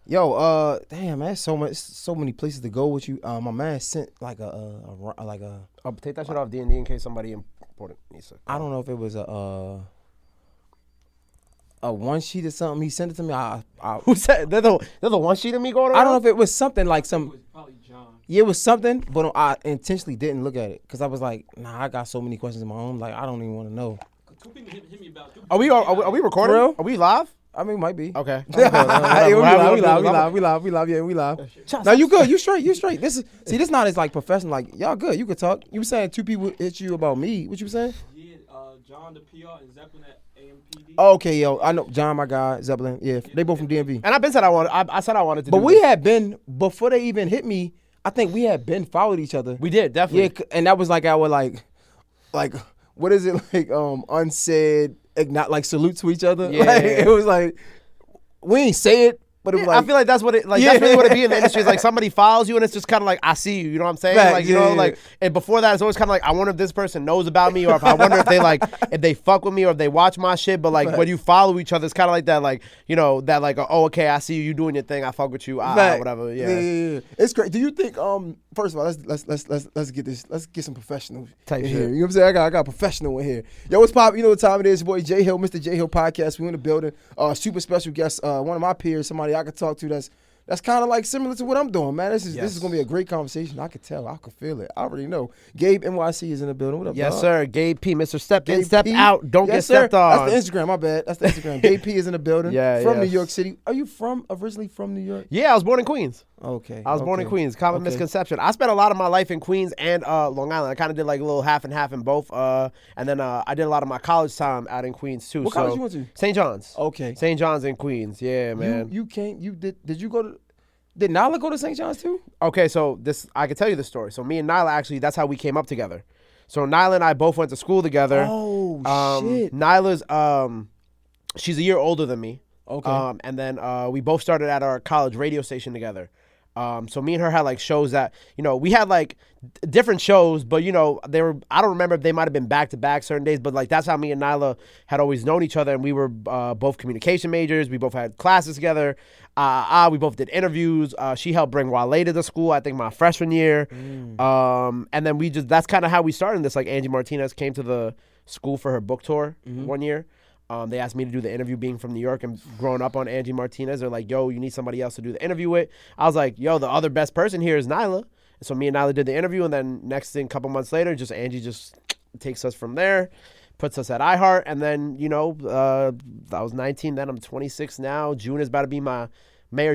Yo, damn, man, so many places to go with you. My man sent like a I'll take that shit off D&D in case somebody important needs to. I don't know if it was a one sheet or something. He sent it to me. Who said they're the one sheet of me going around? I don't know if it was something like some. It was probably John. Yeah, it was something, but I intentionally didn't look at it because I was like, nah, I got so many questions of my own. Like I don't even want to know. Two people hit me about. Are we recording? For real? Are we live? I mean, might be. Okay. We live. Yeah, we live. No, you good. You straight. This not as like professional. Like y'all good. You could talk. You were saying two people hit you about me. What you were saying? Yeah, John the PR and Zeppelin at AMPD. Oh, okay, yo, I know John, my guy, Zeppelin. Yeah, they both from DMV. And I've been said I said I wanted to. But do we this. had been before they even hit me. I think we had been followed each other. We did definitely. Yeah, and that was like our like what is it like unsaid not like salute to each other. Yeah, Like, yeah. it was like we ain't say it, but it was like I feel like that's what it like. That's really what it be in the industry. Is like somebody follows you and it's just kind of like I see you. You know what I'm saying? Fact, like you yeah, know, yeah. like and before that it's always kind of like I wonder if this person knows about me or if I wonder if they like if they fuck with me or if they watch my shit. But like when you follow each other, it's kind of like that. Like you know that like oh okay I see you doing your thing. I fuck with you. Whatever. Yeah. It's great. Do you think first of all let's get this. Let's get some professional Type in shit. here. You know what I'm saying? I got professional in here. Yo, what's pop? You know what time it is? Your boy J Hill, Mr. J Hill podcast. We in the building. Super special guest. One of my peers, somebody I could talk to that's kind of like similar to what I'm doing, man. This is gonna be a great conversation. I could tell. I could feel it. I already know. Gabe NYC is in the building. What up, Yes dog? sir. Gabe P. Mr. Step in, Gabe step P. out. Don't Yes, get sir. stepped on. That's the Instagram. My bad. That's the Instagram. Gabe P is in the building. Yeah, From yeah. New York City. Are you originally from New York? Yeah, I was born in Queens. Okay. I was born in Queens. Common Okay. misconception. I spent a lot of my life in Queens and Long Island. I kind of did like a little half and half in both. And then I did a lot of my college time out in Queens too. What college you went to? St. John's. Okay. St. John's in Queens. Yeah, man. You came. You did. Did you go to? Did Nala go to St. John's too? Okay, so I can tell you the story. So me and Nyla actually, that's how we came up together. So Nyla and I both went to school together. Oh shit. Nyla's she's a year older than me. Okay. And then we both started at our college radio station together. So me and her had like shows that, you know, we had like different shows, but you know, I don't remember if they might have been back to back certain days, but like that's how me and Nyla had always known each other. And we were both communication majors. We both had classes together. We both did interviews. She helped bring Wale to the school, I think my freshman year. And then that's kind of how we started this. Like Angie Martinez came to the school for her book tour one year. They asked me to do the interview being from New York and growing up on Angie Martinez. They're like, yo, you need somebody else to do the interview with. I was like, yo, the other best person here is Nyla. So me and Nyla did the interview, and then next thing, a couple months later, Angie just takes us from there, puts us at iHeart, and then, you know, I was 19 then, I'm 26 now. June is about to be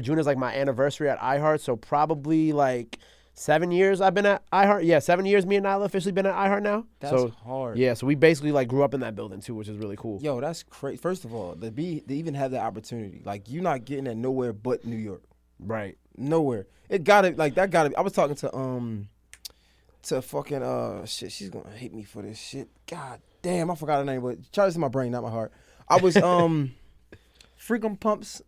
June is like my anniversary at iHeart, so probably like 7 years I've been at iHeart. Yeah, 7 years me and Nyla officially been at iHeart now. That's hard. Yeah, so we basically like grew up in that building too, which is really cool. Yo, that's crazy. First of all, to even have that opportunity, like you're not getting that nowhere but New York. Right. Nowhere. It gotta like that gotta be. I was talking to fucking shit. She's gonna hate me for this shit. God damn, I forgot her name, but Charlie's in my brain, not my heart. I was Freakum Pumps.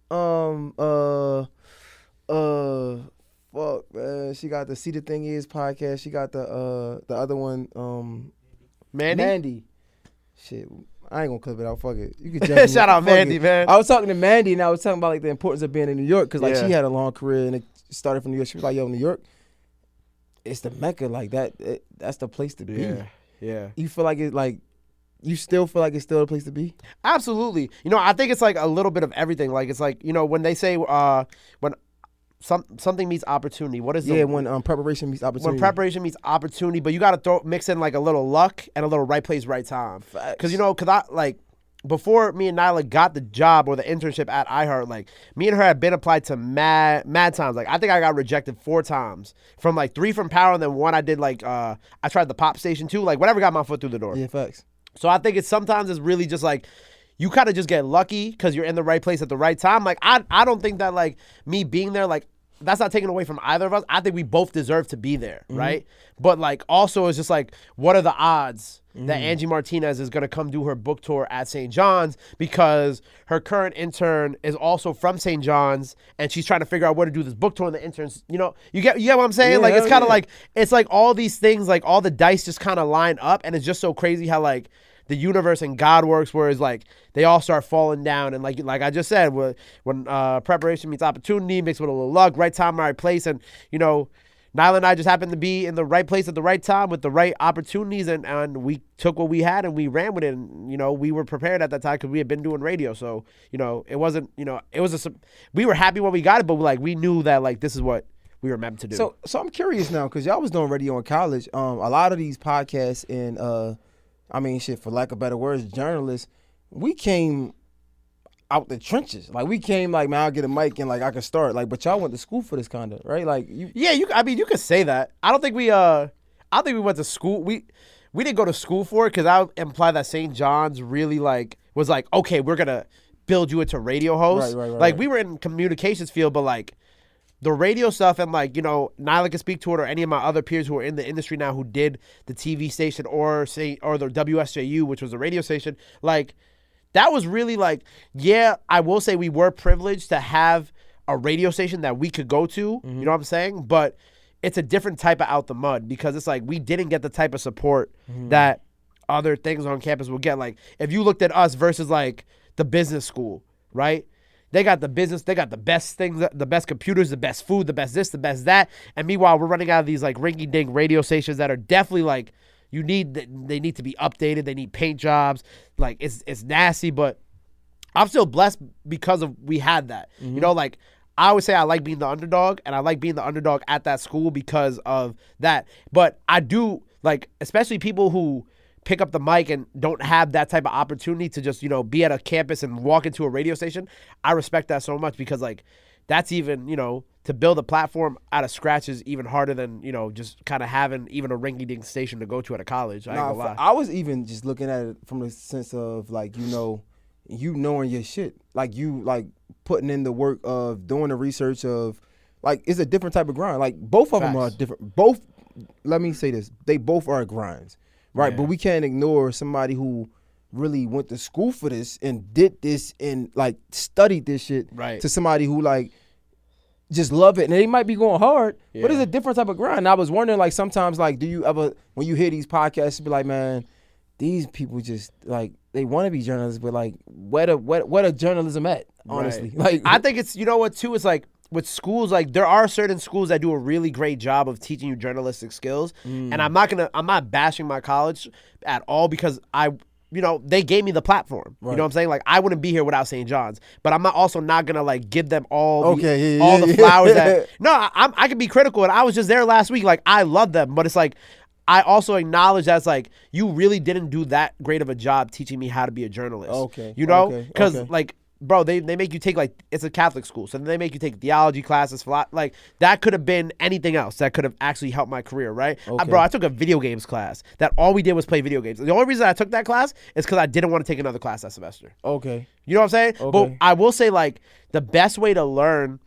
Fuck, man. She got the See the Thing Is podcast. She got the other one, Mandy. Shit, I ain't gonna clip it out. Fuck it. You can judge Shout out Fuck Mandy, it. man. I was talking to Mandy, and I was talking about like the importance of being in New York, because like Yeah. she had a long career and it started from New York. She was like, yo, New York, it's the Mecca. Like that's the place to be. Yeah. You feel like you still feel like it's still the place to be? Absolutely. You know, I think it's like a little bit of everything. Like it's like, you know, when they say when something meets opportunity, what is when preparation meets opportunity. When preparation meets opportunity, but you got to mix in like a little luck and a little right place, right time. Because, you know, before me and Nyla got the job or the internship at iHeart, like me and her had been applied to mad times. Like I think I got rejected 4 times, from like 3 from Power, and then 1 I did like I tried the pop station too. Like whatever got my foot through the door. Yeah, facts. So I think sometimes it's really just like you kind of just get lucky because you're in the right place at the right time. Like I don't think that like me being there, like that's not taken away from either of us. I think we both deserve to be there, right? But like also it's just like, what are the odds that Angie Martinez is gonna come do her book tour at St. John's, because her current intern is also from St. John's and she's trying to figure out where to do this book tour, and the interns, you know, you get what I'm saying? Yeah, like it's kind of yeah. like, it's like all these things, like all the dice just kind of line up, and it's just so crazy how like the universe and God works, where it's like they all start falling down, and like I just said, when preparation meets opportunity, mixed with a little luck, right time, right place, and Nyla and I just happened to be in the right place at the right time with the right opportunities, and we took what we had and we ran with it. And, we were prepared at that time because we had been doing radio. So, it wasn't, we were happy when we got it, but we knew that this is what we were meant to do. So I'm curious now, because y'all was doing radio in college. A lot of these podcasts and, for lack of better words, journalists, we came out the trenches. We came man, I'll get a mic and I can start. But y'all went to school for this kind of, right? You could say that. I don't think we went to school. We didn't go to school for it, because I would imply that St. John's really was okay, we're gonna build you into radio host. Right. We were in communications field, but the radio stuff, and Nyla can speak to it, or any of my other peers who are in the industry now who did the TV station or the WSJU, which was a radio station, that was really I will say we were privileged to have a radio station that we could go to, you know what I'm saying? But it's a different type of out the mud, because it's we didn't get the type of support that other things on campus will get. If you looked at us versus the business school, right? They got the business, they got the best things, the best computers, the best food, the best this, the best that. And meanwhile, we're running out of these rinky-dink radio stations that are definitely they need to be updated. They need paint jobs. It's nasty, but I'm still blessed because of we had that. I always say I like being the underdog, and I like being the underdog at that school because of that. But I do especially people who pick up the mic and don't have that type of opportunity to just be at a campus and walk into a radio station. I respect that so much, because that's even to build a platform out of scratch is even harder than just kind of having even a rinky-dink station to go to at a college. I was even just looking at it from the sense of you knowing your shit, putting in the work of doing the research of it's a different type of grind. Both of them are different. Both, let me say this, they both are grinds, right? Yeah. But we can't ignore somebody who really went to school for this and did this and studied this shit, right, to somebody who just love it, and they might be going hard, but it's a different type of grind. And I was wondering, sometimes, do you ever, when you hear these podcasts, be man, these people just they want to be journalists, but where the journalism at? Honestly, right. I think it's too. It's with schools, there are certain schools that do a really great job of teaching you journalistic skills, and I'm not bashing my college at all, because they gave me the platform. Right. You know what I'm saying? I wouldn't be here without St. John's. But I'm also not gonna give them all the flowers that. No, I can be critical, and I was just there last week. I love them, but it's I also acknowledge that's you really didn't do that great of a job teaching me how to be a journalist. Okay. Because bro, they make you take it's a Catholic school, so they make you take theology classes, that could have been anything else that could have actually helped my career, right? Okay. Bro, I took a video games class that all we did was play video games. The only reason I took that class is because I didn't want to take another class that semester. Okay. You know what I'm saying? Okay. But I will say the best way to learn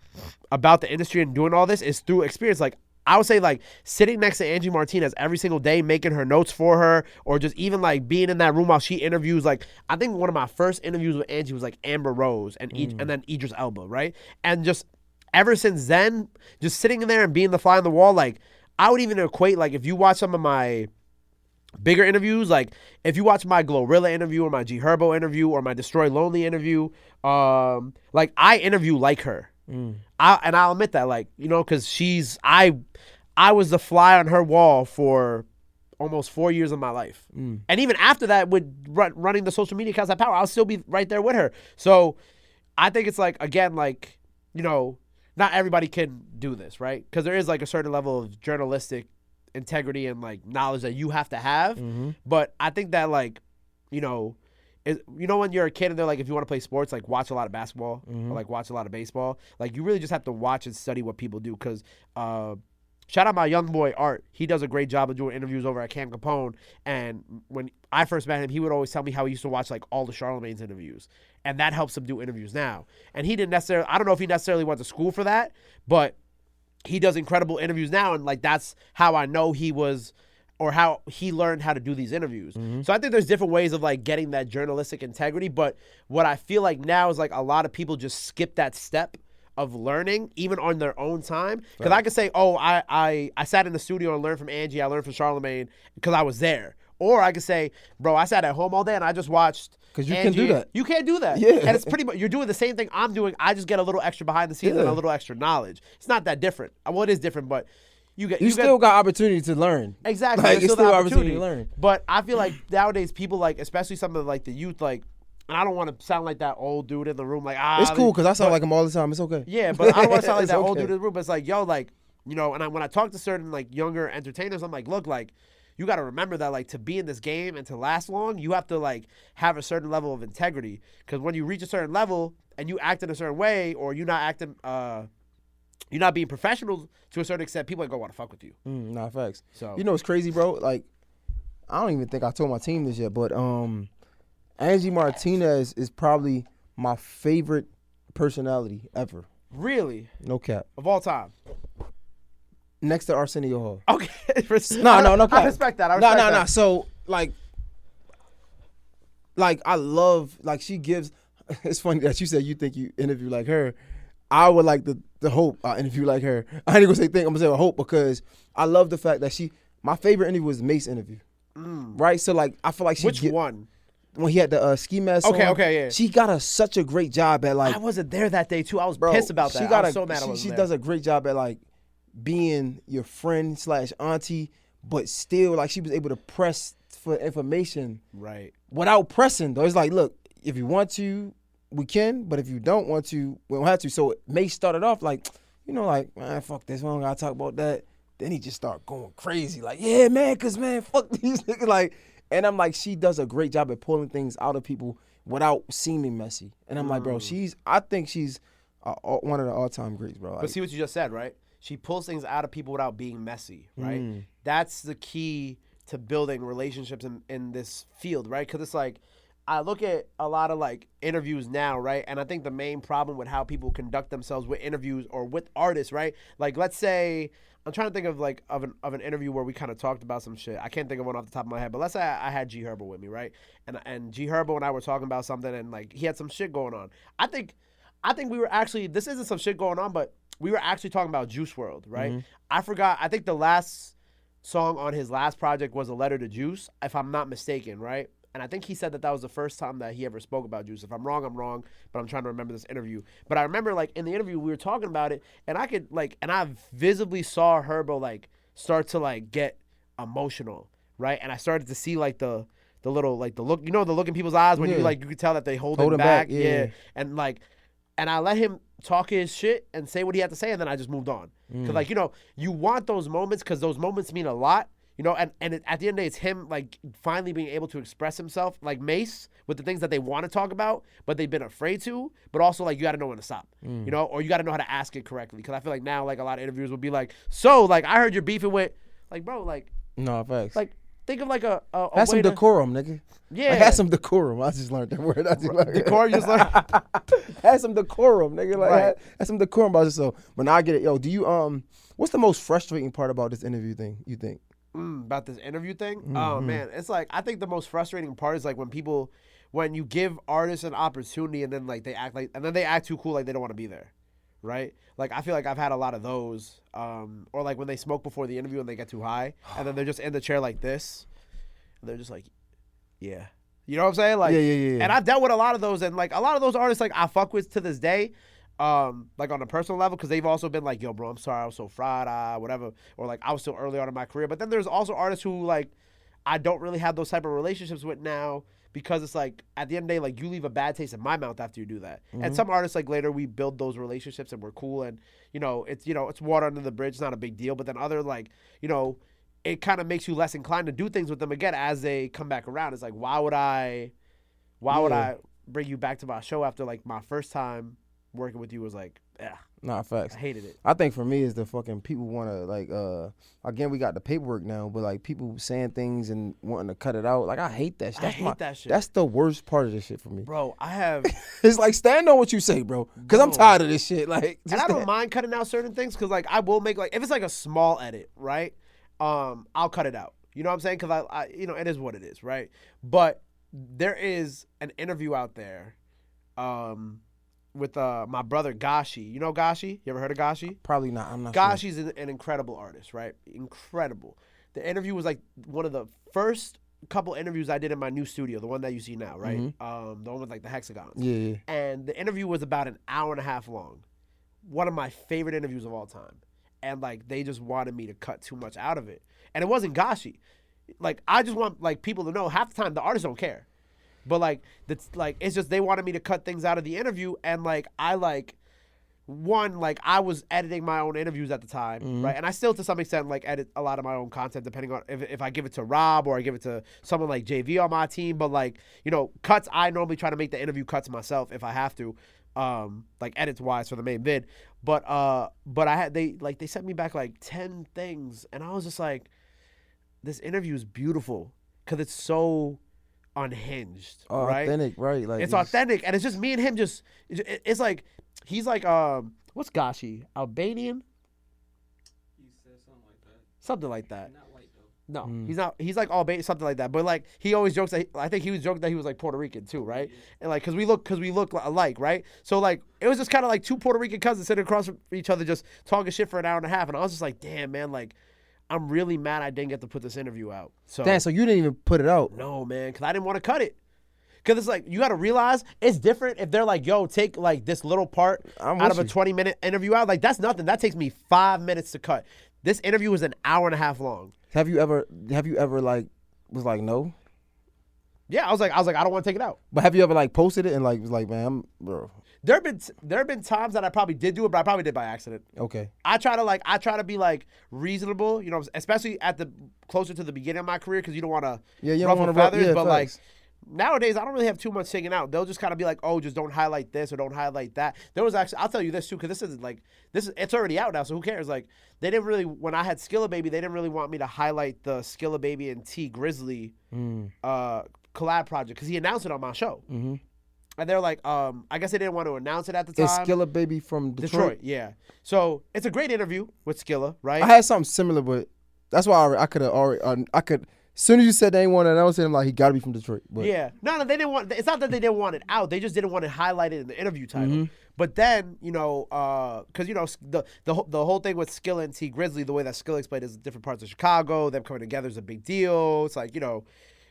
about the industry and doing all this is through experience. I would say sitting next to Angie Martinez every single day, making her notes for her, or just even being in that room while she interviews. I think one of my first interviews with Angie was Amber Rose and then Idris Elba, right? And just ever since then, just sitting in there and being the fly on the wall, I would even equate if you watch some of my bigger interviews, if you watch my Glorilla interview or my G Herbo interview or my Destroy Lonely interview, I interview like her. I'll admit that, because I was the fly on her wall for almost 4 years of my life. And even after that, with running the social media accounts at Power, I'll still be right there with her. So I think it's again, not everybody can do this, right? Because there is a certain level of journalistic integrity and knowledge that you have to have. Mm-hmm. But I think that when you're a kid and they're if you want to play sports, watch a lot of basketball, or watch a lot of baseball. You really just have to watch and study what people do. Because shout out my young boy Art, he does a great job of doing interviews over at Cam Capone. And when I first met him, he would always tell me how he used to watch all the Charlemagne's interviews, and that helps him do interviews now. And he didn't necessarily, I don't know if he necessarily went to school for that, but he does incredible interviews now, and that's how I know he was, or how he learned how to do these interviews. So I think there's different ways of getting that journalistic integrity, but what I feel now is a lot of people just skip that step of learning, even on their own time. Because I could say, I sat in the studio and learned from Angie, I learned from Charlemagne because I was there. Or I could say, bro, I sat at home all day and I just watched. Because you can do that. You can't do that. Yeah. And it's pretty much, you're doing the same thing I'm doing. I just get a little extra behind the scenes and a little extra knowledge. It's not that different. Well, it is different, but you still got opportunity to learn. Exactly. Like, There's it's still opportunity to learn. But I feel like nowadays people like, especially some of like the youth, like, and I don't want to sound like that old dude in the room, like, It's cool because I sound like him all the time. It's okay. Yeah, but I don't want to sound like It's that old okay. dude in the room. But it's like, yo, like, you know, and when I talk to certain like younger entertainers, I'm like, look, like, you got to remember that, like, to be in this game and to last long, you have to, like, have a certain level of integrity. Because when you reach a certain level and you act in a certain way, or you're not acting, you're not being professional to a certain extent, people ain't gonna want to fuck with you. Nah, facts. So you know what's crazy, bro? Like, I don't even think I told my team this yet, but Angie Martinez is probably my favorite personality ever. Really, No cap. of all time. Next to Arsenio Hall. Okay. No cap. I respect that. No. So like I love, like, she gives. It's funny that you said you think you interview like her. I would like the hope I interview like her. I ain't gonna say think. I'm gonna say hope because I love the fact that my favorite interview was the Mace interview. Right. So like I feel like Which one? When he had the ski mask on. Okay, yeah. She got such a great job at, like. I wasn't there that day too. I was Bro, pissed about that. I was so mad I wasn't She there. does a great job at, like, being your friend / auntie, but still, like, she was able to press for information. Right. Without pressing, though. It's like, look, if you want to, we can, but if you don't want to, we don't have to. So May started off like, you know, like, man, fuck this, we don't gotta talk about that. Then he just started going crazy, like, yeah, man, cause man, fuck these niggas, like. And I'm like, she does a great job at pulling things out of people without seeming messy. And I'm like, bro, I think she's one of the all-time greats, bro. Like, But see what you just said, right? She pulls things out of people without being messy, right? That's the key to building relationships in this field, right? Because it's like, I look at a lot of like interviews now, right? And I think the main problem with how people conduct themselves with interviews or with artists, right? Like, let's say, I'm trying to think of like of an interview where we kind of talked about some shit. I can't think of one off the top of my head, but let's say I had G Herbo with me, right? And G Herbo and I were talking about something, and like he had some shit going on. I think we were actually, this isn't some shit going on, but we were actually talking about Juice WRLD, right? I forgot. I think the last song on his last project was A Letter to Juice, if I'm not mistaken, right? And I think he said that was the first time that he ever spoke about Juice. If I'm wrong, I'm wrong, but I'm trying to remember this interview. But I remember, like, in the interview, we were talking about it, and I could, like, and I visibly saw Herbo, like, start to, like, get emotional, right? And I started to see, like, the little, like, the look, you know, the look in people's eyes when you could tell that they hold him back. Yeah. And, like, and I let him talk his shit and say what he had to say, and then I just moved on. Because, like, you know, you want those moments because those moments mean a lot. You know, and at the end of the day, it's him, like, finally being able to express himself, like Mace, with the things that they want to talk about, but they've been afraid to. But also, like, you got to know when to stop, you know, or you got to know how to ask it correctly. Because I feel like now, like, a lot of interviewers will be like, so, like, I heard you're beefing with, like, bro, like. No, facts. Like, think of, like, a have some decorum, nigga. Yeah. Like, have some decorum. I just learned that word. Decorum, you just learned. Have some decorum, nigga. Like, Right. have some decorum about yourself. But now I get it. Yo, do you, what's the most frustrating part about this interview thing, you think? About this interview thing? Oh, man. It's like, I think the most frustrating part is like when you give artists an opportunity and then like they act too cool, like they don't want to be there, right? Like, I feel like I've had a lot of those, or like when they smoke before the interview and they get too high and then they're just in the chair like this and they're just like, yeah. You know what I'm saying? Like, yeah. And I've dealt with a lot of those, and like a lot of those artists, like I fuck with to this day. Like on a personal level, because they've also been like, yo, bro, I'm sorry, I was so fried, whatever, or like I was still early on in my career. But then there's also artists who like I don't really have those type of relationships with now, because it's like at the end of the day, like you leave a bad taste in my mouth after you do that. And some artists, like later we build those relationships and we're cool, and it's water under the bridge, it's not a big deal. But then other, like, it kind of makes you less inclined to do things with them again as they come back around. It's like, why would I bring you back to my show after like my first time working with you was like, Nah, facts. I hated it. I think for me is the fucking people want to, like, again, we got the paperwork now, but like people saying things and wanting to cut it out. Like, I hate that shit. I hate that shit. That's the worst part of this shit for me. Bro, I have. It's like, stand on what you say, bro. Because I'm tired of this shit. Like, And I don't mind cutting out certain things, because like I will make, like, if it's like a small edit, right? I'll cut it out. You know what I'm saying? Because I it is what it is, right? But there is an interview out there, with my brother Gashi. You know Gashi? You ever heard of Gashi? Probably not. I'm not Gashi's an incredible artist, right? Incredible. The interview was like one of the first couple interviews I did in my new studio, the one that you see now, right? The one with like the hexagons. Yeah. And the interview was about an hour and a half long. One of my favorite interviews of all time. And like they just wanted me to cut too much out of it. And it wasn't Gashi. Like I just want like people to know half the time the artists don't care. But like it's just they wanted me to cut things out of the interview, and like I was editing my own interviews at the time, right? And I still to some extent like edit a lot of my own content depending on if I give it to Rob or I give it to someone like JV on my team. But like, you know, cuts, I normally try to make the interview cuts myself if I have to, like edits wise for the main vid. But they sent me back like 10 things, and I was just like, this interview is beautiful because it's so unhinged, right? Authentic, right? Like it's authentic, and it's just me and him. It's like he's like what's Gashi? Albanian? He said something like that. Something like that. He's not white though. No, he's not. He's like Albanian, something like that. But like he always jokes that I think he was joking that he was like Puerto Rican too, right? Yeah. And like because we look alike, right? So like it was just kind of like two Puerto Rican cousins sitting across from each other, just talking shit for an hour and a half, and I was just like, damn man, like. I'm really mad I didn't get to put this interview out. So damn, so you didn't even put it out? No, man, because I didn't want to cut it. Because it's like, you got to realize it's different if they're like, yo, take like this little part out of a 20-minute interview out. Like, that's nothing. That takes me 5 minutes to cut. This interview was an hour and a half long. Have you ever like, was like, no? Yeah, I was like, I don't want to take it out. But have you ever like posted it and like, was like, man, bro. There have been times that I probably did do it, but I probably did by accident. Okay. I try to be like reasonable, you know, especially at the closer to the beginning of my career because you don't want to ruffle feathers. But like nowadays, I don't really have too much taken out. They'll just kind of be like, oh, just don't highlight this or don't highlight that. There was actually, I'll tell you this too, because it's already out now, so who cares? Like they didn't really, when I had Skilla Baby, they didn't really want me to highlight the Skilla Baby and T Grizzly collab project because he announced it on my show. Mm-hmm. And they're like, I guess they didn't want to announce it at the time. Is Skilla Baby from Detroit? Yeah. So it's a great interview with Skilla, right? I had something similar, but that's why I could have already. As soon as you said they didn't want to announce it, I'm like, he got to be from Detroit. But. Yeah. No, they didn't want. It's not that they didn't want it out. They just didn't want it highlighted in the interview title. Mm-hmm. But then, you know, because you know the whole thing with Skilla and T Grizzly, the way that Skilla explained is different parts of Chicago. Them coming together is a big deal. It's like, you know,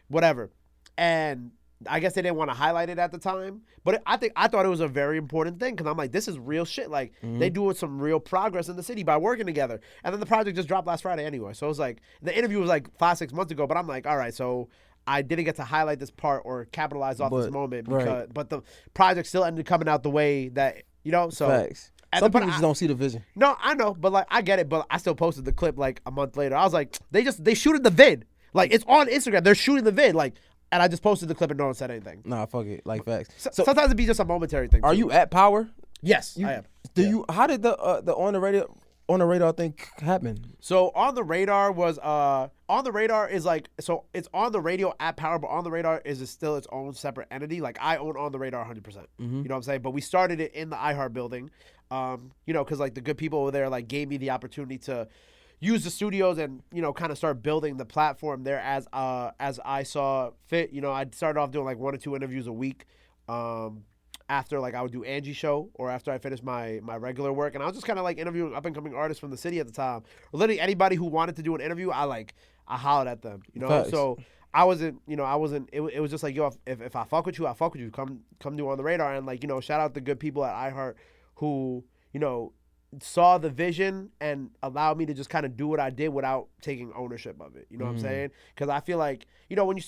whatever. And I guess they didn't want to highlight it at the time, but I thought it was a very important thing because I'm like, this is real shit. Like they doing some real progress in the city by working together. And then the project just dropped last Friday anyway. So it was like the interview was like 5-6 months ago, but I'm like, all right, so I didn't get to highlight this part or capitalize off this moment because but the project still ended coming out the way that, you know, so facts. Some people just don't see the vision. No, I know, but like I get it, but I still posted the clip like a month later. I was like, they shooted the vid. Like it's on Instagram. They're shooting the vid. Like, and I just posted the clip and no one said anything. Nah, fuck it. Like facts. So sometimes it'd be just a momentary thing. Are you at Power? Yes, I am. How did the on the radar thing happen? So on the radar was on the radar is like, so it's on the radio at Power, but on the radar is still its own separate entity. Like I own on the radar 100%. You know what I'm saying? But we started it in the iHeart building. You know, because like the good people over there like gave me the opportunity to use the studios and, you know, kind of start building the platform there as I saw fit. You know, I started off doing like 1 or 2 interviews a week. After like I would do Angie's show or after I finished my regular work, and I was just kind of like interviewing up and coming artists from the city at the time. Or literally anybody who wanted to do an interview, I hollered at them, you know. Thanks. So I wasn't. It was just like, yo, if I fuck with you, I fuck with you. Come do On the Radar, and like, you know, shout out the good people at iHeart who, you know, saw the vision and allowed me to just kind of do what I did without taking ownership of it. You know what I'm saying? Because I feel like, you know, when you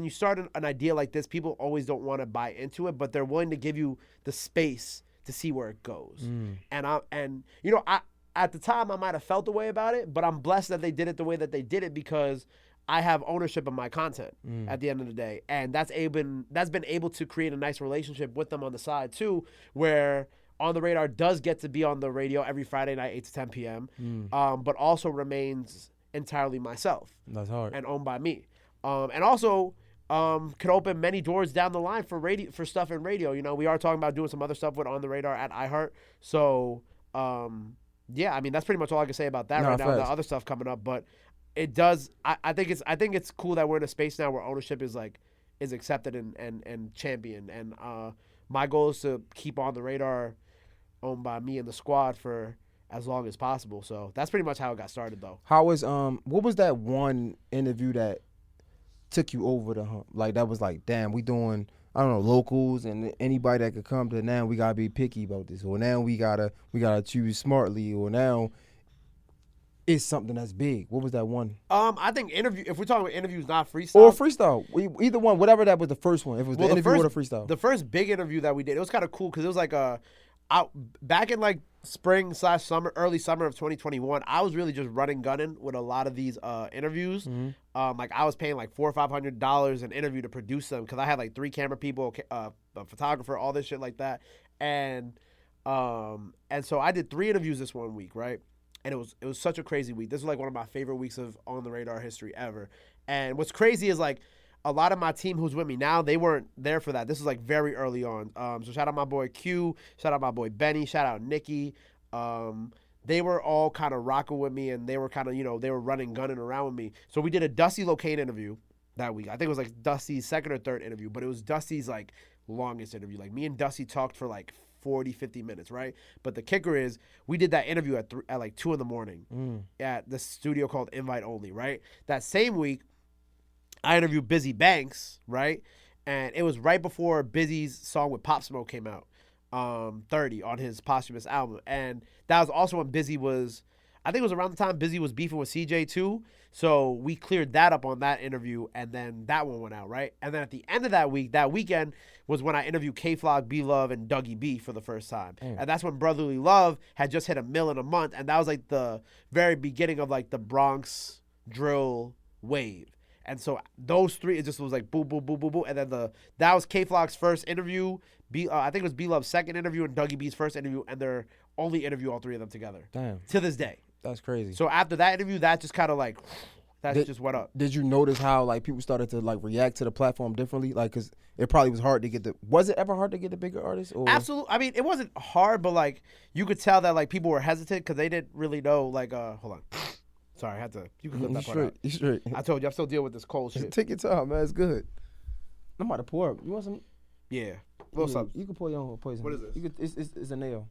start an idea like this, people always don't want to buy into it, but they're willing to give you the space to see where it goes. And you know, at the time I might have felt the way about it, but I'm blessed that they did it the way that they did it because I have ownership of my content at the end of the day, and that's been able to create a nice relationship with them on the side too, where On the Radar does get to be on the radio every Friday night, 8 to 10 p.m., but also remains entirely myself. That's hard. And owned by me. And also could open many doors down the line for stuff in radio. You know, we are talking about doing some other stuff with On the Radar at iHeart. So, yeah, I mean, that's pretty much all I can say about that right now. The other stuff coming up, but it does. I think it's cool that we're in a space now where ownership is accepted and championed. And my goal is to keep On the Radar owned by me and the squad for as long as possible. So that's pretty much how it got started, though. How was what was that one interview that took you over the hump? Like that was like, damn, we doing, I don't know, locals and anybody that could come to, now we gotta be picky about this, or now we gotta choose smartly, or now it's something that's big. What was that one? I think if we're talking about interviews, not freestyle. Or freestyle. Either one, whatever that was the first one. If it was the interview or the freestyle. The first big interview that we did, it was kind of cool because it was like back in like spring/summer, early summer of 2021, I was really just running gunning with a lot of these interviews. Mm-hmm. Like I was paying like $400 or $500 an interview to produce them because I had like 3 camera people, a photographer, all this shit like that, and so I did 3 interviews this one week, right? And it was such a crazy week. This was like one of my favorite weeks of On the Radar history ever. And what's crazy is like a lot of my team who's with me now, they weren't there for that. This is like very early on. So shout out my boy Q, shout out my boy Benny, shout out Nikki. They were all kind of rocking with me, and they were kind of, they were gunning around with me. So we did a Dusty Locane interview that week. I think it was like Dusty's second or third interview, but it was Dusty's like longest interview. Like me and Dusty talked for like 40, 50 minutes, right? But the kicker is we did that interview at like 2 in the morning at the studio called Invite Only, right? That same week, I interviewed Busy Banks, right? And it was right before Busy's song with Pop Smoke came out, 30, on his posthumous album. And that was also when Busy was, I think it was around the time Busy was beefing with CJ too. So we cleared that up on that interview, and then that one went out, right? And then at the end of that week, that weekend, was when I interviewed K-Flock, B-Love, and Dougie B for the first time. And that's when Brotherly Love had just hit 1 million a month, and that was like the very beginning of like the Bronx drill wave. And so those 3, it just was like boom, boom, boom, boom, boom. And then that was K-Flock's first interview. I think it was B-Love's second interview and Dougie B's first interview, and their only interview, all 3 of them together. Damn. To this day. That's crazy. So after that interview, that just kind of like, just went up. Did you notice how like people started to like react to the platform differently? Like, cause it probably was hard to get was it ever hard to get the bigger artists? Or? Absolutely. I mean, it wasn't hard, but like you could tell that like people were hesitant because they didn't really know. Like, hold on. Sorry, I had to. You can clip that part out. You straight. I told you, I'm still dealing with this cold shit. Take your time, man. It's good. I'm about to pour up. You want some? Yeah. What's up? You can pour your own poison. What is this? You could, it's a nail.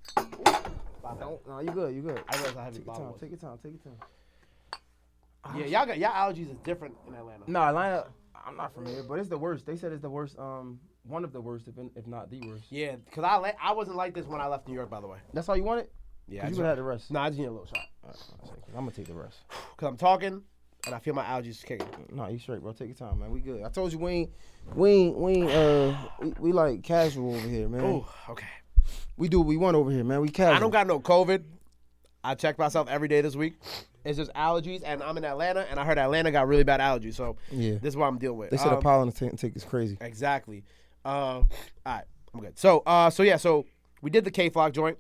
No, you good. You good. I realize I have Take your time. Take your time. Take your time. Yeah, y'all allergies is different in Atlanta. No, Atlanta. I'm not from here, but it's the worst. They said it's the worst. One of the worst, if not the worst. Yeah, because I wasn't like this when I left New York, by the way. That's all you wanted? Yeah. You would have the rest. Nah, I just need a little shot. I'm gonna take the rest. Because I'm talking and I feel my allergies kicking. No, you straight, bro. Take your time, man. We good. I told you we like casual over here, man. Oh, okay. We do what we want over here, man. We casual. I don't got no COVID. I check myself every day this week. It's just allergies, and I'm in Atlanta, and I heard Atlanta got really bad allergies, so yeah, this is what I'm dealing with. They said the pollen intake is crazy. Exactly. All right, I'm good. So we did the K-Flock joint,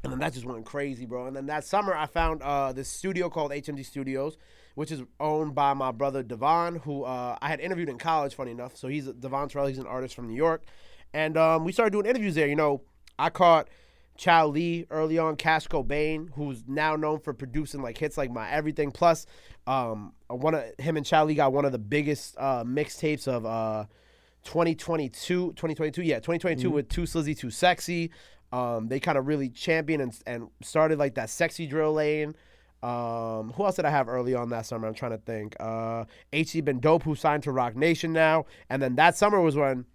and then that just went crazy, bro. And then that summer, I found this studio called HMD Studios, which is owned by my brother Devon, who I had interviewed in college, funny enough. So Devon Terrell, he's an artist from New York, and we started doing interviews there. I caught Chow Lee early on, Cash Cobain, who's now known for producing like hits like My Everything. Plus, him and Chow Lee got one of the biggest mixtapes of 2022. Yeah, 2022 with Too Slizzy, Too Sexy. They kind of really championed and started like that sexy drill lane. Who else did I have early on that summer? I'm trying to think. HC Been Dope, who signed to Rock Nation now. And then that summer was when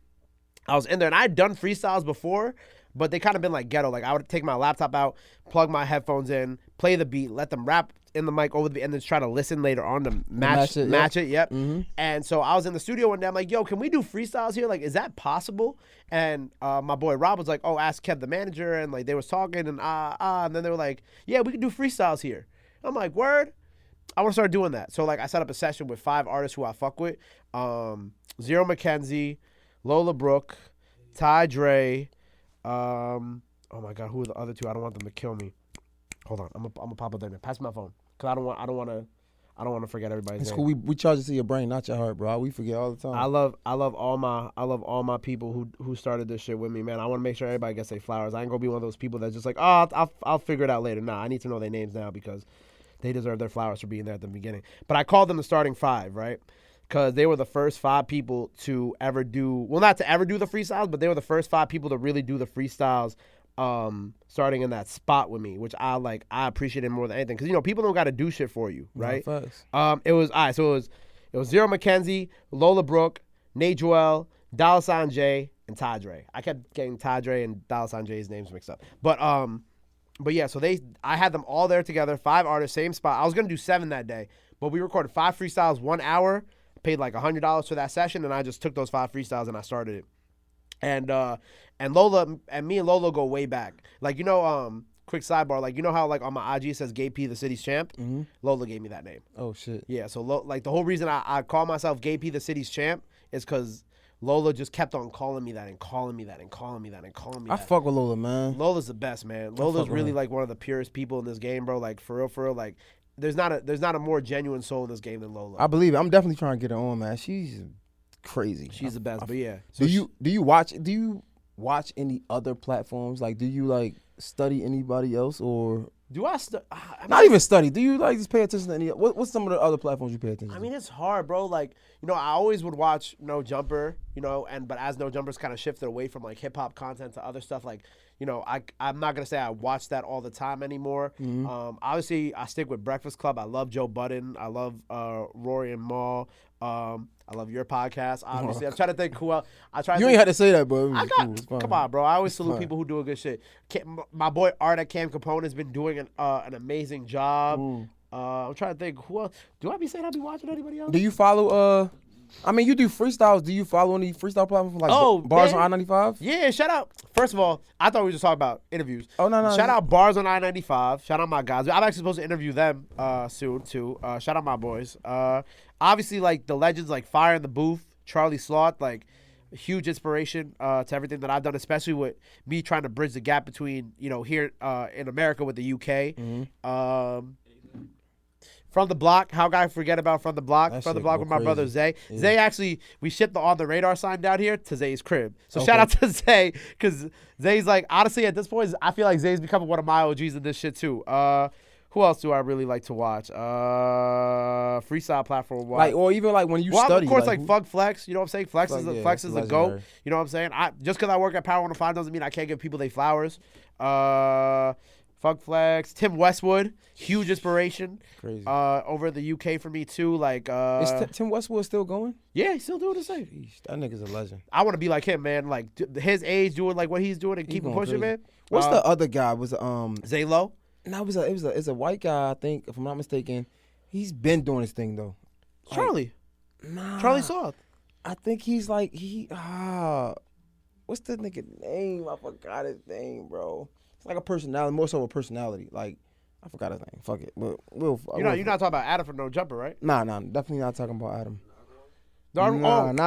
I was in there, and I had done freestyles before, but they kind of been like ghetto. Like I would take my laptop out, plug my headphones in, play the beat, let them rap in the mic over the beat, and then try to listen later on to match it. Yep. Mm-hmm. And so I was in the studio one day. I'm like, yo, can we do freestyles here? Like, is that possible? And my boy Rob was like, oh, ask Kev the manager. And like they was talking and and then they were like, yeah, we can do freestyles here. I'm like, word? I want to start doing that. So like I set up a session with 5 artists who I fuck with. Zero McKenzie, Lola Brooke, Ty Dre. Oh my God, who are the other 2? I don't want them to kill me. Hold on, I'm gonna pop up there. Pass me my phone, cause I don't want to forget everybody's name. Cool. We charge it to your brain, not your heart, bro. We forget all the time. I love all my people who started this shit with me, man. I want to make sure everybody gets their flowers. I ain't gonna be one of those people that's just like, oh, I'll figure it out later. Nah, I need to know their names now because they deserve their flowers for being there at the beginning. But I called them the starting 5, right? Because they were the first 5 people to ever do, well, not to ever do the freestyles, but they were the first 5 people to really do the freestyles starting in that spot with me, which I appreciated more than anything. Because, people don't got to do shit for you, right? No, facts. It was It was Zero McKenzie, Lola Brooke, Nate Joel, Dollar Sign J, and Tadre. I kept getting Tadre and Dollar Sign J's names mixed up. But yeah, so I had them all there together, 5 artists, same spot. I was gonna do 7 that day, but we recorded 5 freestyles, 1 hour, paid like $100 for that session, and I just took those 5 freestyles and I started it. And Lola and me and Lola go way back. Like, you know, quick sidebar, like, you know how like on my IG it says Gabe P, the city's champ? Mm-hmm. Lola gave me that name. Oh shit. Yeah, so like the whole reason I call myself Gabe P, the city's champ is because Lola just kept on calling me that and calling me that and calling me that and calling me that. I fuck with Lola, man. Lola's the best, man. Lola's really like one of the purest people in this game, bro. Like for real. Like there's not a more genuine soul in this game than Lola. I believe it. I'm definitely trying to get her on, man. She's crazy. She's the best, but yeah. So do you watch any other platforms? Like, do you like study anybody else or? Do I not even study? Do you like just pay attention to any? What's some of the other platforms you pay attention to? I mean, it's hard, bro. Like, you know, I always would watch No Jumper, you know, but as No Jumper's kind of shifted away from like hip hop content to other stuff, like, you know, I'm not gonna say I watch that all the time anymore. Mm-hmm. Obviously, I stick with Breakfast Club. I love Joe Budden. I love Rory and Mal. I love your podcast. Obviously, I'm trying to think who else. You ain't had to say that, bro. Come on, bro. I always salute people who do good shit. My boy Art at Cam Capone has been doing an amazing job. I'm trying to think who else. Do I be saying I be watching anybody else? Do you follow? I mean, you do freestyles. Do you follow any freestyle platforms like Bars on I-95? Yeah, shout out. First of all, I thought we were just talking about interviews. Oh, no. Shout out Bars on I-95. Shout out my guys. I'm actually supposed to interview them soon, too. Shout out my boys. Obviously, like, the legends like Fire in the Booth, Charlie Sloth, like, huge inspiration to everything that I've done, especially with me trying to bridge the gap between, you know, here in America with the UK. Mm-hmm. From the Block, how could I forget about From the Block? From the Block with my brother Zay. Yeah. Zay actually, we shipped the On the Radar sign down here to Zay's crib. So shout out to Zay, because Zay's like, honestly, at this point, I feel like Zay's becoming one of my OGs in this shit too. Who else do I really like to watch? Freestyle platform. Like, or even like when you study. Of course, like Fug Flex. You know what I'm saying? Flex is the GOAT. You know what I'm saying? Just because I work at Power 105 doesn't mean I can't give people their flowers. Fug Flex, Tim Westwood, huge inspiration. Crazy. Over the UK for me too. Like, is Tim Westwood still going? Yeah, he's still doing the same. Jeez, that nigga's a legend. I want to be like him, man. Like his age, doing like what he's doing and keeping pushing, man. What's the other guy? Was Zay Low? No, it's a white guy. I think, if I'm not mistaken, he's been doing his thing though. Charlie. Nah. Charlie Sloth. I think he's like what's the nigga name? I forgot his name, bro. It's like a personality, more so a personality. Like, I forgot his name. Fuck it. But you're not talking about Adam from No Jumper, right? Nah, definitely not talking about Adam. Not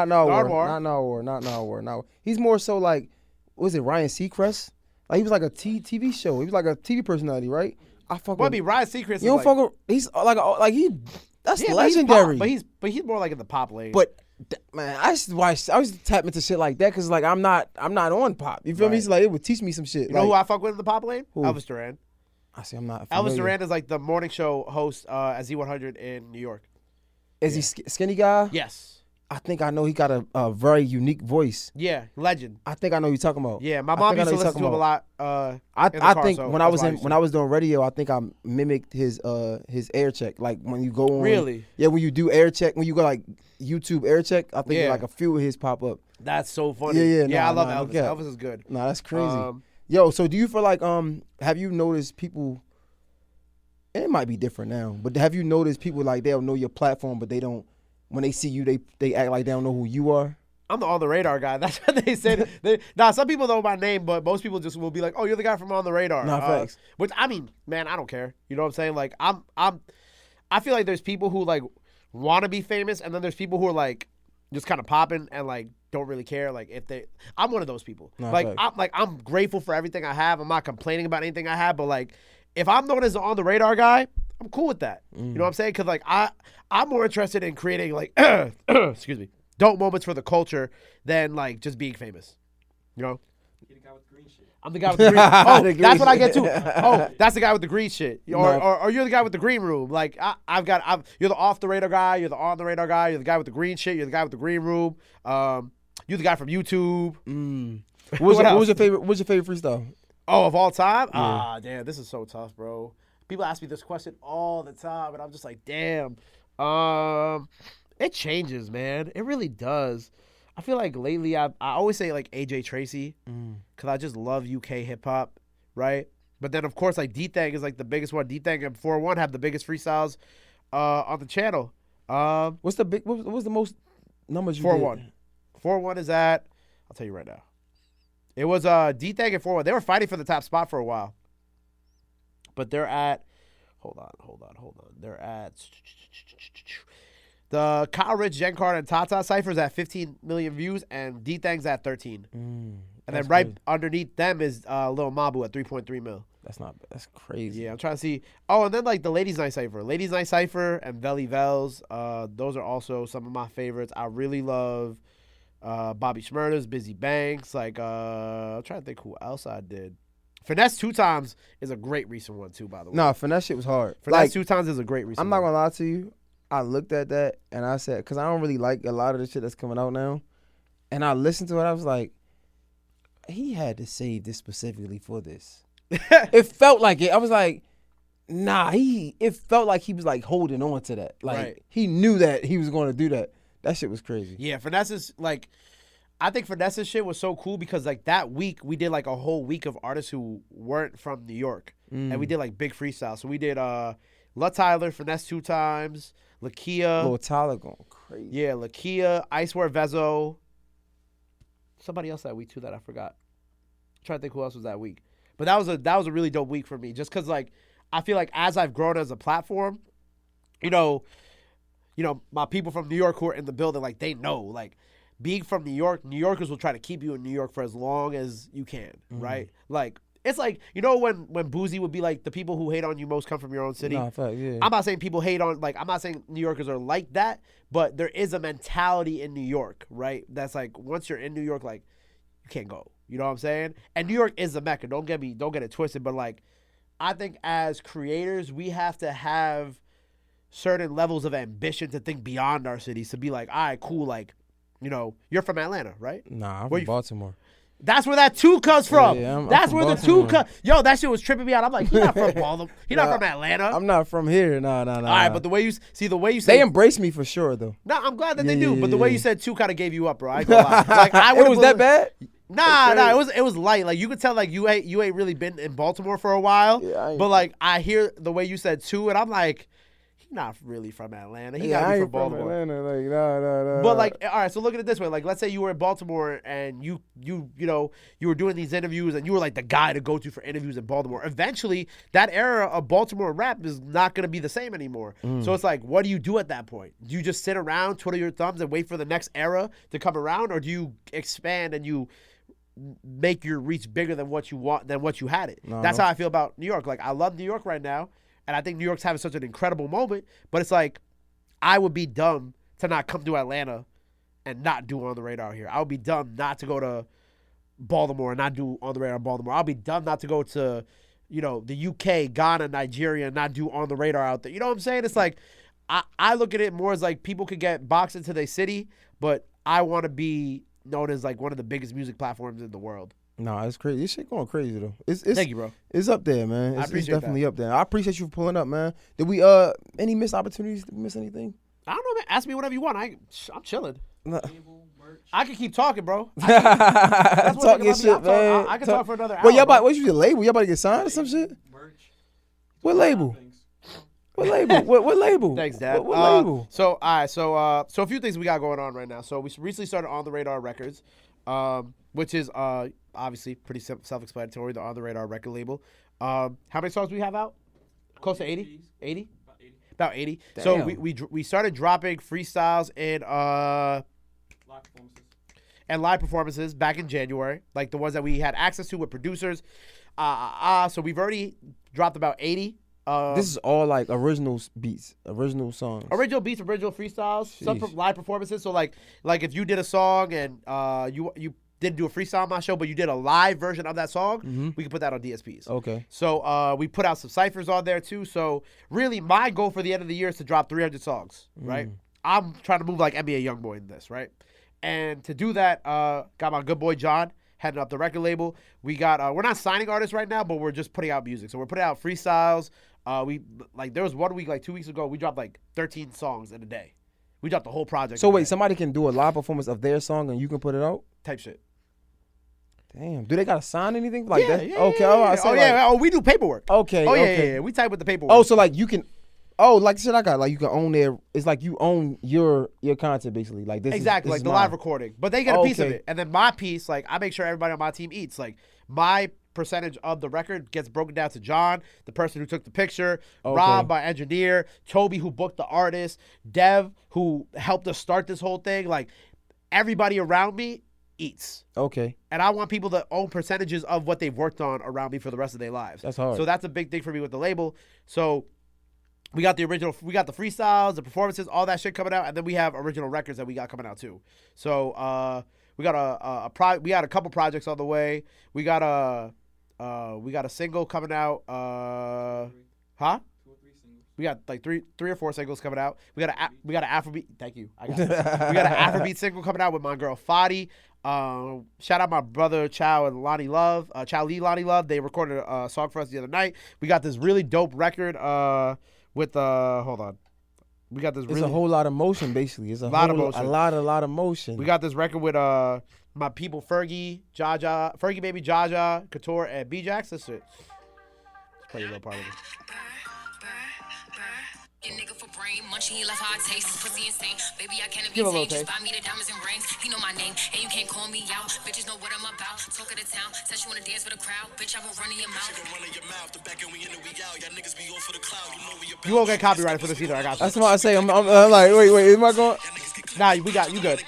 Nardwuar. He's more so like, was it Ryan Seacrest? Like, he was like a TV show. He was like a TV personality, right? I fuck with. Ryan Seacrest. You don't fuck with. He's that's legendary. But he's more like in the pop lane. But man, I was tap into shit like that because like I'm not on pop. You feel me? It's like it would teach me some shit. You know who I fuck with in the pop lane? Who? Elvis Duran. I see. I'm not. Elvis Duran is like the morning show host at Z100 in New York. Is he skinny guy? Yes. I think I know he got a very unique voice. Yeah, legend. I think I know who you're talking about. Yeah, my mom used to listen to him a lot. I think when I was doing radio, I think I mimicked his air check. Like when you go on. Really? Yeah, when you do air check, when you go like YouTube air check, I think like a few of his pop up. That's so funny. Yeah. I love Elvis. Yeah. Elvis is good. Nah, that's crazy. Yo, so do you feel like have you noticed people? And it might be different now, but have you noticed people like they'll know your platform, but they don't. When they see you, they act like they don't know who you are. I'm the On the Radar guy. That's what they said. Some people know my name, but most people just will be like, "Oh, you're the guy from On the Radar." Nah, facts. Which I mean, man, I don't care. You know what I'm saying? Like, I feel like there's people who like want to be famous, and then there's people who are like just kind of popping and like don't really care. Like I'm one of those people. Nah, I'm grateful for everything I have. I'm not complaining about anything I have, but like if I'm known as the On the Radar guy, I'm cool with that. You know what I'm saying? Because like I'm more interested in creating like excuse me, dope moments for the culture than like just being famous. You know? You're the guy with the green shit. I'm the guy with the green. Oh, that's what I get too. Oh, that's the guy with the green shit. Or you're the guy with the green room. Like you're the off the radar guy. You're the on the radar guy. You're the guy with the green shit. You're the guy with the green room. You're the guy from YouTube. What was your favorite freestyle? Oh, of all time? Yeah. Damn, this is so tough, bro. People ask me this question all the time, and I'm just like, damn. It changes, man. It really does. I feel like lately I always say like AJ Tracy because I just love UK hip hop, right? But then of course like D-Thang is like the biggest one. D-Thang and 4-1 have the biggest freestyles on the channel. What's the most numbers you 4-1. did? 4-1 is at, I'll tell you right now. It was D-Thang and 4-1. They were fighting for the top spot for a while. But they're at, hold on. They're at, the Kyle Rich, Jen Carter, and Tata Cypher's at 15 million views, and D-Thang's at 13. And then right underneath them is Lil Mabu at 3.3 mil. That's crazy. Yeah, I'm trying to see. Oh, and then like the Ladies Night Cypher. Ladies Night Cypher and Veli Vels. Those are also some of my favorites. I really love Bobby Shmurda's, Busy Banks. Like, I'm trying to think who else I did. Finesse 2 Times is a great recent one too, by the way. No, Finesse shit was hard. Finesse Like, 2 Times is a great recent I'm not one. gonna lie to you. I looked at that and I said, because I don't really like a lot of the shit that's coming out now. And I listened to it. I was like, he had to save this specifically for this. It felt like it. I was like, nah, it felt like he was like holding on to that. Like Right. he knew that he was going to do that. That shit was crazy. Yeah, Finesse's like, I think Finesse's shit was so cool because like that week we did like a whole week of artists who weren't from New York, and we did like big freestyle. So we did La Tyler, Finesse 2 Times, Lakia, Lil Tyler going crazy. yeah, Lakia, Icewear Vezo. Somebody else that week too that I forgot. I'm trying to think who else was that week, but that was a really dope week for me just because like I feel like as I've grown as a platform, you know, my people from New York who are in the building, like they know, like being from New York, New Yorkers will try to keep you in New York for as long as you can, right? Like it's like, you know, when Boozy would be like, the people who hate on you most come from your own city. Nah, fact, yeah. I'm not saying people hate on, like, I'm not saying New Yorkers are like that, but there is a mentality in New York, right? That's like, once you're in New York, like, you can't go. You know what I'm saying? And New York is the Mecca. Don't get it twisted, but like, I think as creators, we have to have certain levels of ambition to think beyond our cities, to be like, all right, cool, like, you know, you're from Atlanta, right? Nah, I'm Where from you- Baltimore. That's where that 2 comes from. Yeah, I'm That's from where the Baltimore. 2 comes. Yo, that shit was tripping me out. I'm like, he's not from Baltimore. He's not from Atlanta. I'm not from here. Nah. All right, but the way you say, they embrace me for sure though. no, I'm glad that they Yeah, do. yeah, But the way yeah. you said 2 kind of gave you up, bro. I ain't gonna lie. Like, I It was that bad? Nah, it was light. Like you could tell, like you ain't really been in Baltimore for a while. Yeah, I ain't- but like I hear the way you said 2, and I'm like, he's not really from Atlanta. He Yeah, gotta I be ain't from Baltimore. Atlanta. Like, nah. But like, all right, so look at it this way. Like, let's say you were in Baltimore and you were doing these interviews and you were like the guy to go to for interviews in Baltimore. Eventually, that era of Baltimore rap is not gonna be the same anymore. So it's like, what do you do at that point? Do you just sit around, twiddle your thumbs, and wait for the next era to come around, or do you expand and you make your reach bigger than what you want, than what you had it? That's how I feel about New York. Like, I love New York right now. And I think New York's having such an incredible moment, but it's like, I would be dumb to not come to Atlanta and not do On the Radar here. I would be dumb not to go to Baltimore and not do On the Radar in Baltimore. I'll be dumb not to go to, the UK, Ghana, Nigeria, and not do On the Radar out there. You know what I'm saying? It's like, I look at it more as like people could get boxed into their city, but I want to be known as like one of the biggest music platforms in the world. Nah, it's crazy. This shit going crazy though. It's Thank you, bro. It's up there, man. It's appreciate definitely that. up there. I appreciate you for pulling up, man. Did we any missed opportunities? Did we miss anything? I don't know, man. Ask me whatever you want. I'm chilling. Nah. Label, merch. I can keep talking, bro. That's one Talk thing your about me. shit, man. I can talk for another hour. Well, y'all bro. about what you label? Y'all about to get signed or some shit? Merch. What label? Things. What label? What label? Thanks, Dad. What label? So, all right. So a few things we got going on right now. So we recently started On the Radar Records, which is obviously pretty self-explanatory. The On the Radar record label. How many songs do we have out? Close to 80? 80? About 80. About 80. So Damn. we started dropping freestyles and Live performances. live performances back in January, like the ones that we had access to with producers. So we've already dropped about 80. This is all like original beats, original songs. Original beats, original freestyles, some Sheesh. live performances. So like if you did a song and you didn't do a freestyle on my show, but you did a live version of that song, we can put that on DSPs. Okay. So we put out some ciphers on there too. So really, my goal for the end of the year is to drop 300 songs. Right. I'm trying to move like NBA YoungBoy in this, right? And to do that, got my good boy John heading up the record label. We got we're not signing artists right now, but we're just putting out music. So we're putting out freestyles. There was one week, like 2 weeks ago, we dropped like 13 songs in a day. We dropped the whole project. So in a wait, day. somebody can do a live performance of their song and you can put it out? Type shit. Damn. Do they gotta sign anything like Yeah, that? yeah, Okay. yeah, Oh, yeah. I say Oh, like, yeah. Oh, we do paperwork. Okay. Oh, yeah, okay. yeah. We type with the paperwork. Oh, so like you can. Oh, like shit I got. Like you can own their. It's like you own your content basically. Like this. Exactly, This like is the mine. live recording. But they get a piece of Okay. it. And then my piece, like, I make sure everybody on my team eats. Like, my percentage of the record gets broken down to John, the person who took the picture, Okay. Rob, my engineer, Toby, who booked the artist, Dev, who helped us start this whole thing. Like, everybody around me eats. Okay. And I want people to own percentages of what they've worked on around me for the rest of their lives. That's hard. So that's a big thing for me with the label. So we got the freestyles, the performances, all that shit coming out, and then we have original records that we got coming out too. So we got a couple projects on the way. We got a single coming out. Huh? We got like three or four singles coming out. We got an Afrobeat. Thank you. I got it. We got an Afrobeat single coming out with my girl Fadi. Shout out my brother Chow and Lonnie Love. Chow Lee, Lonnie Love. They recorded a song for us the other night. We got this really dope record with hold on. We got this. It's really a whole lot of motion basically. It's a lot whole, of motion. A lot of motion. We got this record with my people Fergie, Jaja, Fergie Baby, Jaja, Couture, and B-Jax. This shit. Let's play a little part of it. Your nigga for brain, munching, he love how I taste. His pussy insane. Baby, I can't be Give a little tamed. Just taste. buy me the diamonds and rings. He know my name, and you can't call me out. Bitches know what I'm about. Talk of the town. Said she wanna dance with a crowd. Bitch, I won't run in your mouth. You won't get copyrighted for this either. I got you. That's what I say. I'm like, wait, am I going? Nah, we got you good.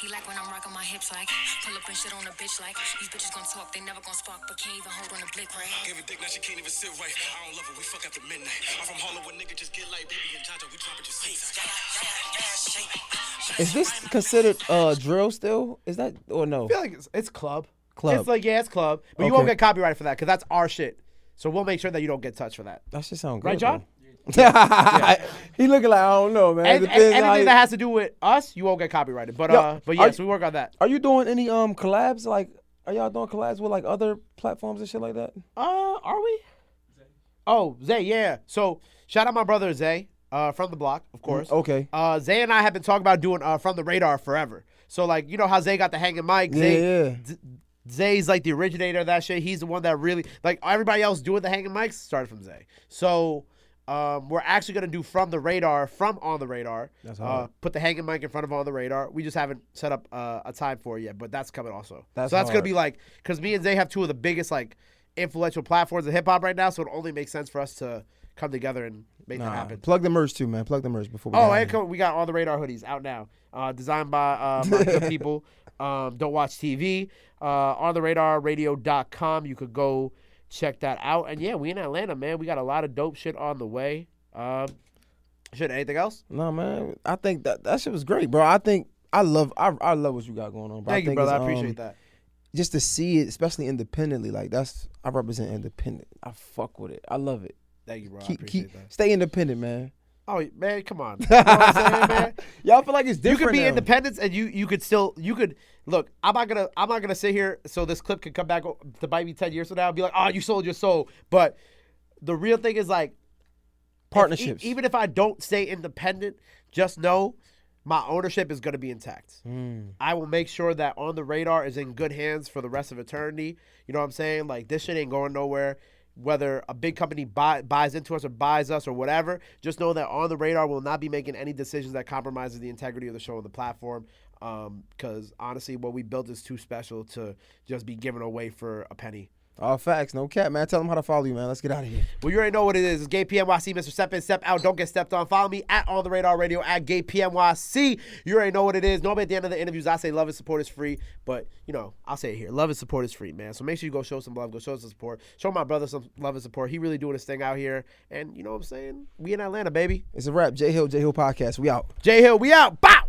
He like when I'm rocking my hips like pull up and shit on a bitch like these bitches gon' talk, they never gon' spark, but can't even hold on the blick right. Give a dick, now she can't even sit right. I don't love her, we fuck after midnight. I'm from Harlem where nigga just get like baby and Jaja, we dropping just Is this considered drill still? Is that or no? I feel like it's club. Club. It's like, yeah, it's club. But you Okay. won't get copyrighted for that because that's our shit. So we'll make sure that you don't get touched for that. That shit sound good. Right, John? though. He looking like I don't know, man. And, Depends how anything you- that has to do with us, you won't get copyrighted. But Yo, yes, we work on that. Are you doing any collabs? Like, are y'all doing collabs with like other platforms and shit like that? Are we? Oh, Zay, yeah. So shout out my brother Zay, from the block, of course. Okay. Zay and I have been talking about doing From the Radar forever. So like, you know how Zay got the hanging mic. Yeah. Zay's like the originator of that shit. He's the one that really, like, everybody else doing the hanging mics started from Zay. So we're actually gonna do From the Radar from On the Radar. That's hard. Put the hanging mic in front of On the Radar. We just haven't set up a time for it yet, but that's coming also. That's so that's gonna hard. be like, because me and Zay have two of the biggest like influential platforms in hip hop right now, so it only makes sense for us to come together and make that happen. Plug the merch too, man. Plug the merch before we. Oh, get out and of here. we got On the Radar hoodies out now. Designed by my good people. Don't watch TV. OnTheRadarRadio.com. You could go check that out. And yeah, we in Atlanta, man. We got a lot of dope shit on the way. Anything else? No, man. I think that shit was great, bro. I think I love what you got going on, bro. Thank you, think brother. I it's, appreciate that. Just to see it, especially independently, like I represent independent. I fuck with it. I love it. Thank you, bro. I appreciate that. Stay independent, man. Oh, man, come on. You know what I'm saying, man? Y'all feel like it's different. You could be now. independent, and you could look. I'm not gonna sit here so this clip can come back to bite me 10 years from now and be like, oh, you sold your soul. But the real thing is like Partnerships. even if I don't stay independent, just know my ownership is gonna be intact. I will make sure that On the Radar is in good hands for the rest of eternity. You know what I'm saying? Like, this shit ain't going nowhere. Whether a big company buys into us or buys us or whatever, just know that On the Radar will not be making any decisions that compromises the integrity of the show and the platform. Because honestly, what we built is too special to just be given away for a penny. All facts, no cap, man. Tell them how to follow you, man. Let's get out of here. Well, you already know what it is. It's Gabe PNYC, Mr. Step In, Step Out. Don't get stepped on. Follow me at On The Radar Radio, at Gabe PNYC. You already know what it is. Normally at the end of the interviews, I say love and support is free. But, you know, I'll say it here. Love and support is free, man. So make sure you go show some love. Go show some support. Show my brother some love and support. He really doing his thing out here. And you know what I'm saying? We in Atlanta, baby. It's a wrap. J Hill Podcast. We out. J Hill, we out. Bow!